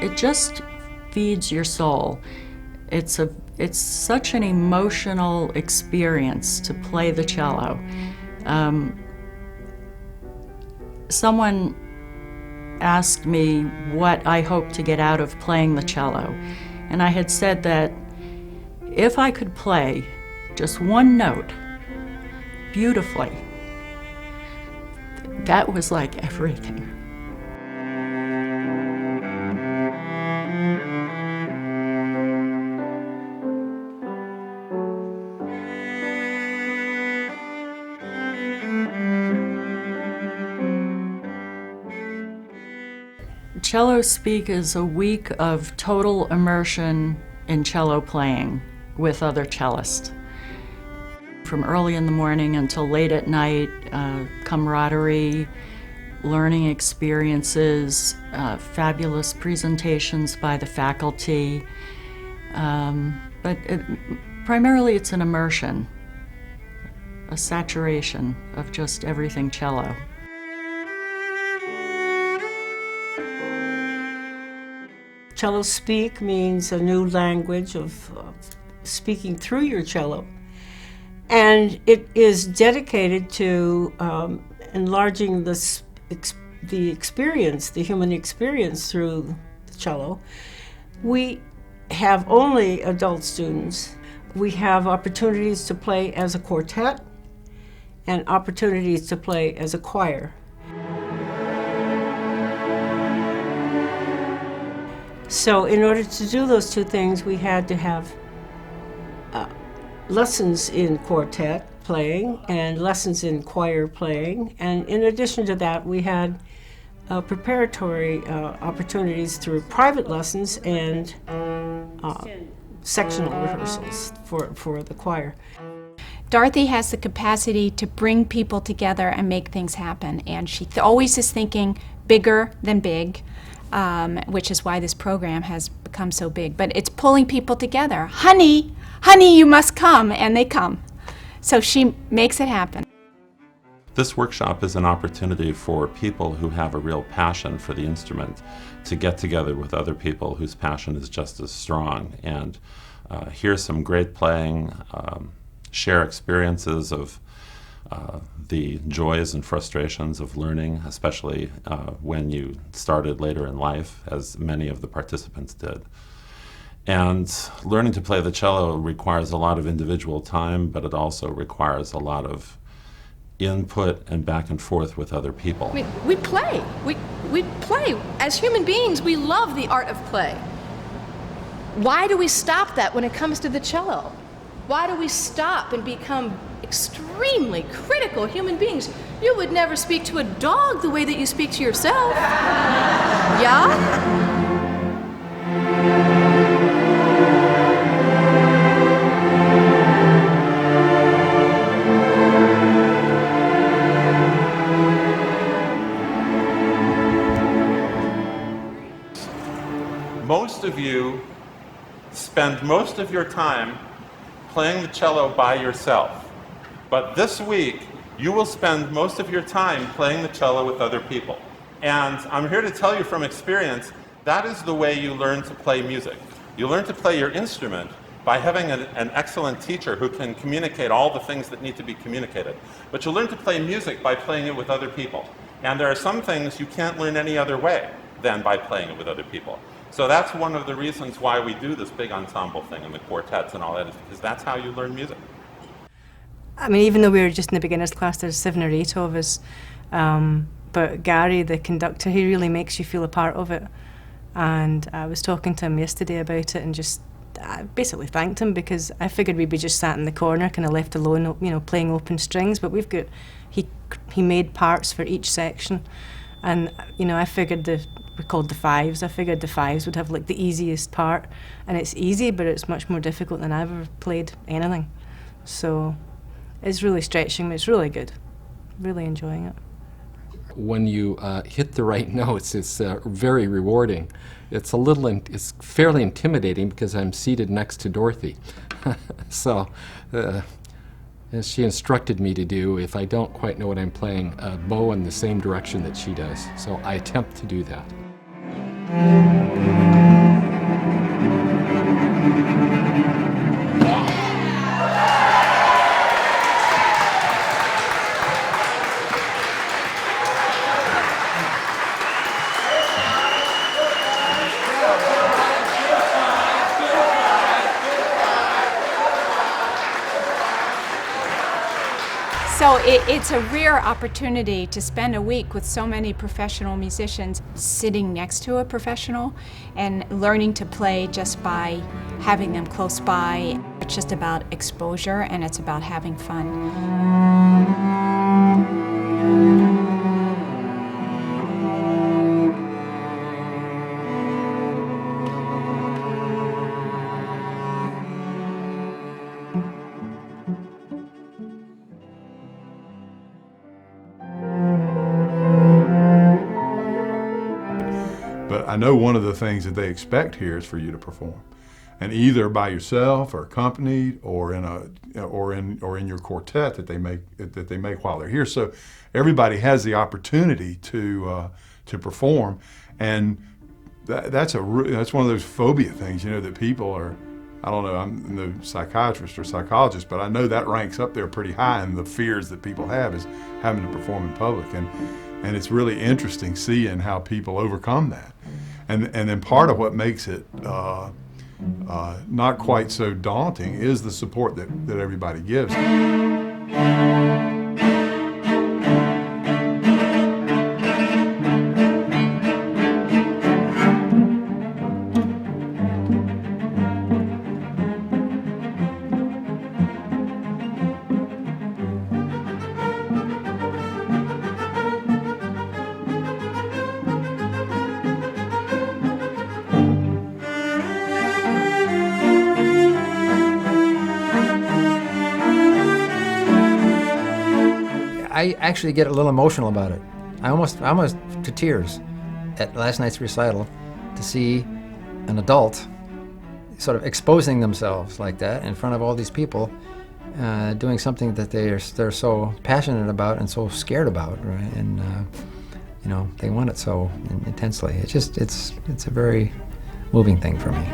it just feeds your soul. It's such an emotional experience to play the cello. Someone asked me what I hoped to get out of playing the cello, and I had said that if I could play just one note beautifully, that was like everything. Cellospeak is a week of total immersion in cello playing with other cellists. From early in the morning until late at night, camaraderie, learning experiences, fabulous presentations by the faculty. But primarily it's an immersion, a saturation of just everything cello. Cellospeak means a new language of speaking through your cello. And it is dedicated to enlarging the experience, the human experience through the cello. We have only adult students. We have opportunities to play as a quartet and opportunities to play as a choir. So in order to do those two things, we had to have lessons in quartet playing and lessons in choir playing. And in addition to that, we had preparatory opportunities through private lessons and sectional rehearsals for the choir. Dorothy has the capacity to bring people together and make things happen, and she always is thinking bigger than big. Which is why this program has become so big. But it's pulling people together. Honey, honey, you must come, and they come. So she makes it happen. This workshop is an opportunity for people who have a real passion for the instrument to get together with other people whose passion is just as strong and hear some great playing, share experiences of the joys and frustrations of learning, especially when you started later in life, as many of the participants did. And learning to play the cello requires a lot of individual time, but it also requires a lot of input and back and forth with other people. We play. We play. As human beings, we love the art of play. Why do we stop that when it comes to the cello? Why do we stop and become extremely critical human beings? You would never speak to a dog the way that you speak to yourself. Yeah? Most of you spend most of your time playing the cello by yourself. But this week, you will spend most of your time playing the cello with other people. And I'm here to tell you from experience, that is the way you learn to play music. You learn to play your instrument by having an excellent teacher who can communicate all the things that need to be communicated. But you learn to play music by playing it with other people. And there are some things you can't learn any other way than by playing it with other people. So that's one of the reasons why we do this big ensemble thing and the quartets and all that, is because that's how you learn music. I mean, even though we were just in the beginners class, there's 7 or 8 of us, but Gary, the conductor, he really makes you feel a part of it. And I was talking to him yesterday about it and just basically thanked him, because I figured we'd be just sat in the corner, kind of left alone, you know, playing open strings, but we've got, he made parts for each section. And, you know, I figured we called the fives. I figured the fives would have like the easiest part, and it's easy, but it's much more difficult than I've ever played anything. So it's really stretching me. It's really good. Really enjoying it. When you hit the right notes, it's very rewarding. It's it's fairly intimidating because I'm seated next to Dorothy. So, as she instructed me to do, if I don't quite know what I'm playing, bow in the same direction that she does. So I attempt to do that. So it's a rare opportunity to spend a week with so many professional musicians sitting next to a professional and learning to play just by having them close by. It's just about exposure and it's about having fun. But I know one of the things that they expect here is for you to perform, and either by yourself or accompanied, or in your quartet that they make while they're here. So everybody has the opportunity to perform, and that's one of those phobia things, you know, that people are. I don't know. I'm no psychiatrist or psychologist, but I know that ranks up there pretty high in the fears that people have is having to perform in public, and it's really interesting seeing how people overcome that. And then part of what makes it not quite so daunting is the support that everybody gives. I actually get a little emotional about it. I almost to tears at last night's recital to see an adult sort of exposing themselves like that in front of all these people, doing something that they're so passionate about and so scared about, right? And you know, they want it so intensely. It's a very moving thing for me.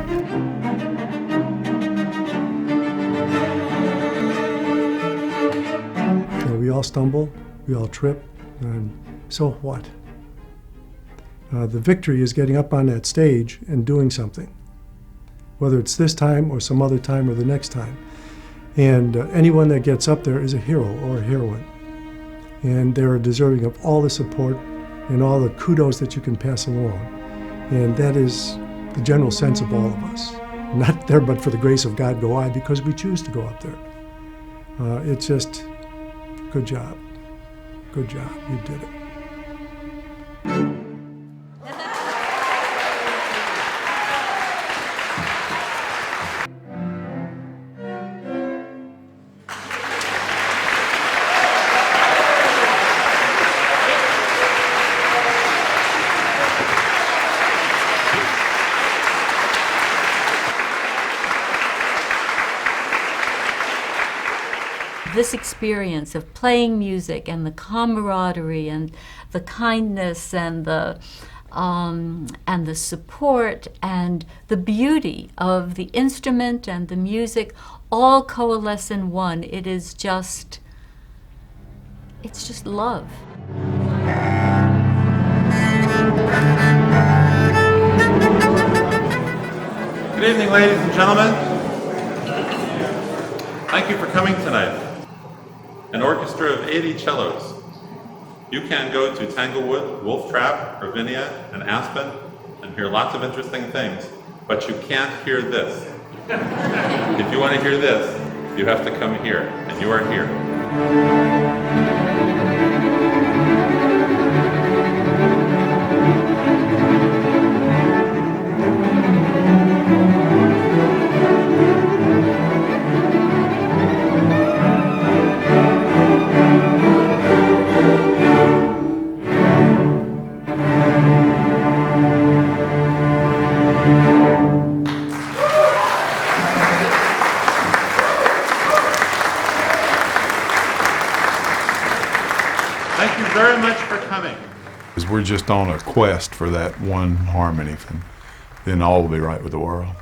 We all stumble, we all trip, and so what? The victory is getting up on that stage and doing something, whether it's this time or some other time or the next time. And anyone that gets up there is a hero or a heroine. And they're deserving of all the support and all the kudos that you can pass along. And that is the general sense of all of us. Not there but for the grace of God go I, because we choose to go up there. It's just, good job. Good job. You did it. This experience of playing music and the camaraderie and the kindness and the support and the beauty of the instrument and the music all coalesce in one. It's just love. Good evening, ladies and gentlemen. Thank you for coming tonight. An orchestra of 80 cellos. You can go to Tanglewood, Wolf Trap, Ravinia, and Aspen and hear lots of interesting things, but you can't hear this. If you want to hear this, you have to come here, and you are here. Thank you very much for coming. We're just on a quest for that one harmony, and then all will be right with the world.